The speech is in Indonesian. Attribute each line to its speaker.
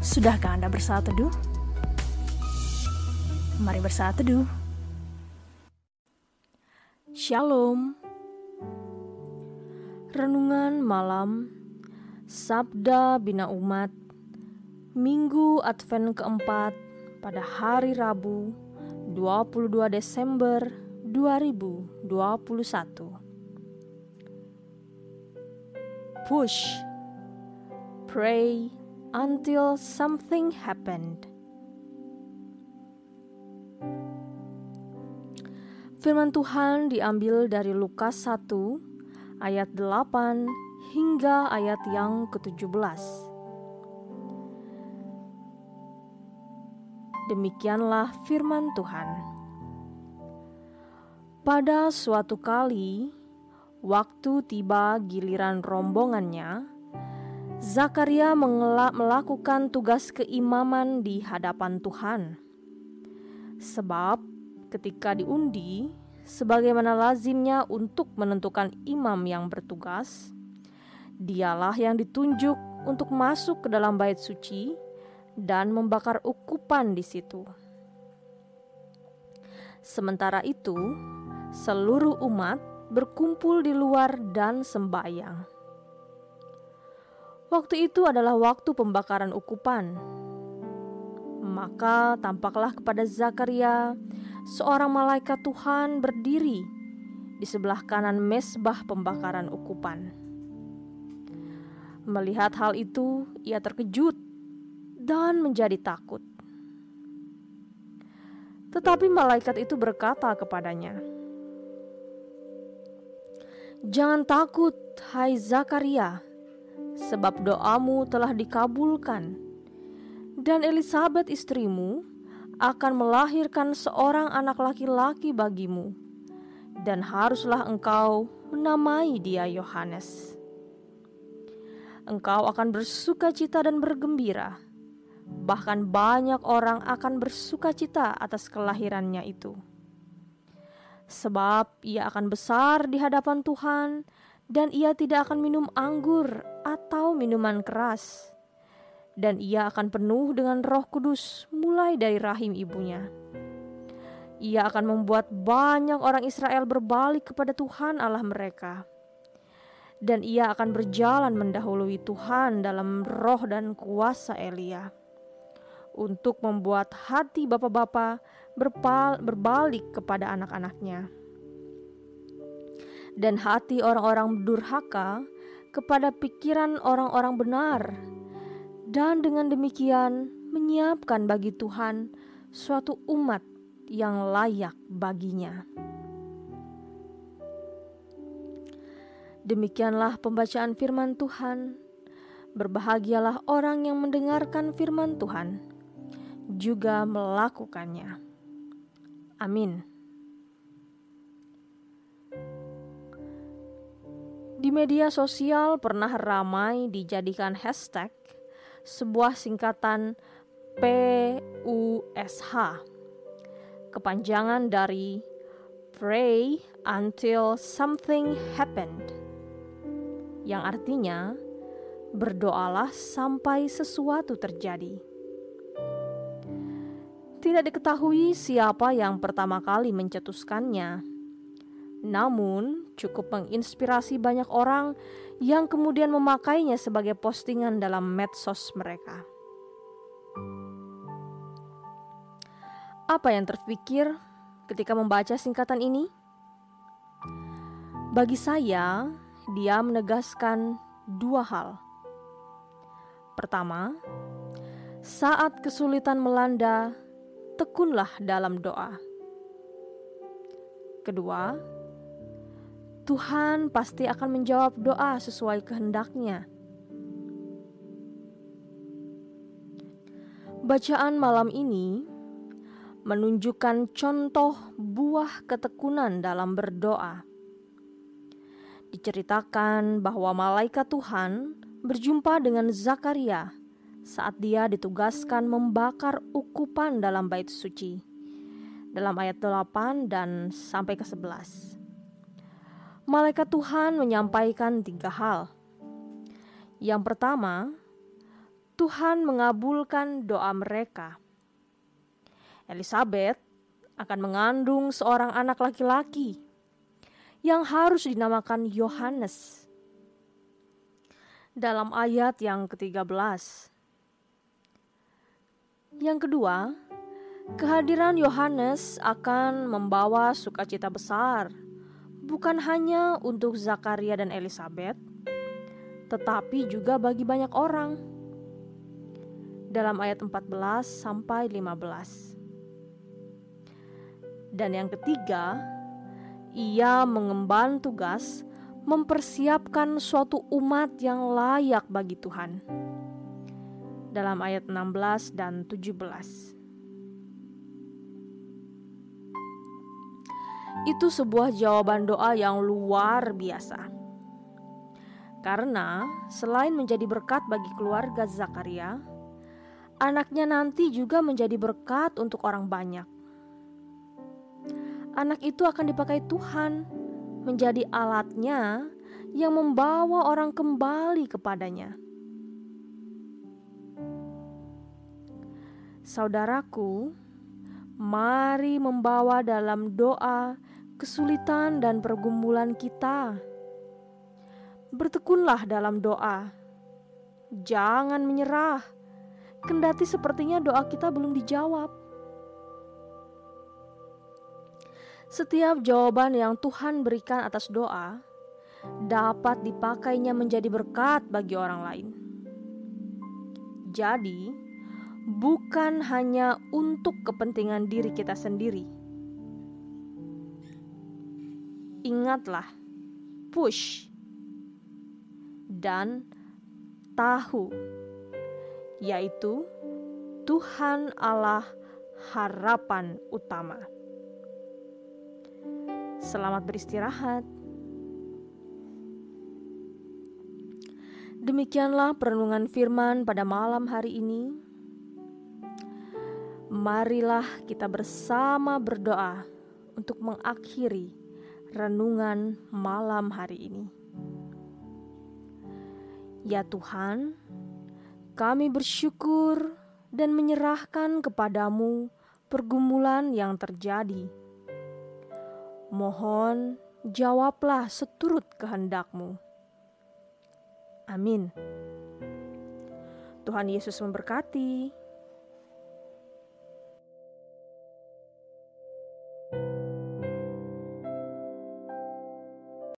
Speaker 1: Sudahkah Anda bersaat teduh? Mari bersaat teduh. Shalom. Renungan malam Sabda Bina Umat Minggu Advent keempat pada hari Rabu 22 Desember 2021. Push, pray until something happened. Firman Tuhan diambil dari Lukas 1 ayat 8 hingga ayat yang ke-17. Demikianlah firman Tuhan. Pada suatu kali, waktu tiba giliran rombongannya, Zakaria melakukan tugas keimaman di hadapan Tuhan. Sebab ketika diundi, sebagaimana lazimnya untuk menentukan imam yang bertugas, dialah yang ditunjuk untuk masuk ke dalam bait suci dan membakar ukupan di situ. Sementara itu, seluruh umat berkumpul di luar dan sembahyang. Waktu itu adalah waktu pembakaran ukupan. Maka tampaklah kepada Zakaria seorang malaikat Tuhan berdiri di sebelah kanan mezbah pembakaran ukupan. Melihat hal itu, ia terkejut dan menjadi takut. Tetapi malaikat itu berkata kepadanya, "Jangan takut, hai Zakaria, sebab doamu telah dikabulkan, dan Elisabet istrimu akan melahirkan seorang anak laki-laki bagimu, dan haruslah engkau menamai dia Yohanes. Engkau akan bersukacita dan bergembira, bahkan banyak orang akan bersukacita atas kelahirannya itu. Sebab ia akan besar di hadapan Tuhan, dan ia tidak akan minum anggur atau minuman keras. Dan ia akan penuh dengan Roh Kudus mulai dari rahim ibunya. Ia akan membuat banyak orang Israel berbalik kepada Tuhan Allah mereka. Dan ia akan berjalan mendahului Tuhan dalam roh dan kuasa Elia, untuk membuat hati bapa-bapa berbalik kepada anak-anaknya, dan hati orang-orang durhaka kepada pikiran orang-orang benar, dan dengan demikian menyiapkan bagi Tuhan suatu umat yang layak baginya." Demikianlah pembacaan firman Tuhan. Berbahagialah orang yang mendengarkan firman Tuhan, juga melakukannya. Amin. Di media sosial pernah ramai dijadikan hashtag sebuah singkatan PUSH, kepanjangan dari Pray Until Something Happened, yang artinya berdoalah sampai sesuatu terjadi. Tidak diketahui siapa yang pertama kali mencetuskannya, namun cukup menginspirasi banyak orang yang kemudian memakainya sebagai postingan dalam medsos mereka. Apa yang terpikir ketika membaca singkatan ini? Bagi saya, dia menegaskan dua hal. Pertama, saat kesulitan melanda, tekunlah dalam doa. Kedua, Tuhan pasti akan menjawab doa sesuai kehendaknya. Bacaan malam ini menunjukkan contoh buah ketekunan dalam berdoa. Diceritakan bahwa malaikat Tuhan berjumpa dengan Zakaria saat dia ditugaskan membakar ukupan dalam bait suci, dalam ayat 8 dan sampai ke 11. Malaikat Tuhan menyampaikan 3 hal. Yang pertama, Tuhan mengabulkan doa mereka. Elisabet akan mengandung seorang anak laki-laki yang harus dinamakan Yohanes. Dalam ayat yang ke-13. Yang kedua, kehadiran Yohanes akan membawa sukacita besar, bukan hanya untuk Zakaria dan Elisabet, tetapi juga bagi banyak orang. Dalam ayat 14 sampai 15. Dan yang ketiga, ia mengemban tugas mempersiapkan suatu umat yang layak bagi Tuhan. Dalam ayat 16 dan 17. Itu sebuah jawaban doa yang luar biasa. Karena selain menjadi berkat bagi keluarga Zakaria, anaknya nanti juga menjadi berkat untuk orang banyak. Anak itu akan dipakai Tuhan menjadi alatnya yang membawa orang kembali kepadanya. Saudaraku, mari membawa dalam doa kesulitan dan pergumulan kita. Bertekunlah dalam doa. Jangan menyerah, kendati sepertinya doa kita belum dijawab. Setiap jawaban yang Tuhan berikan atas doa dapat dipakainya menjadi berkat bagi orang lain. Jadi, bukan hanya untuk kepentingan diri kita sendiri. Ingatlah, push dan tahu, yaitu Tuhan Allah harapan utama. Selamat beristirahat. Demikianlah perenungan firman pada malam hari ini. Marilah kita bersama berdoa untuk mengakhiri renungan malam hari ini. Ya Tuhan, kami bersyukur dan menyerahkan kepadamu pergumulan yang terjadi. Mohon jawablah seturut kehendak-Mu. Amin. Tuhan Yesus memberkati.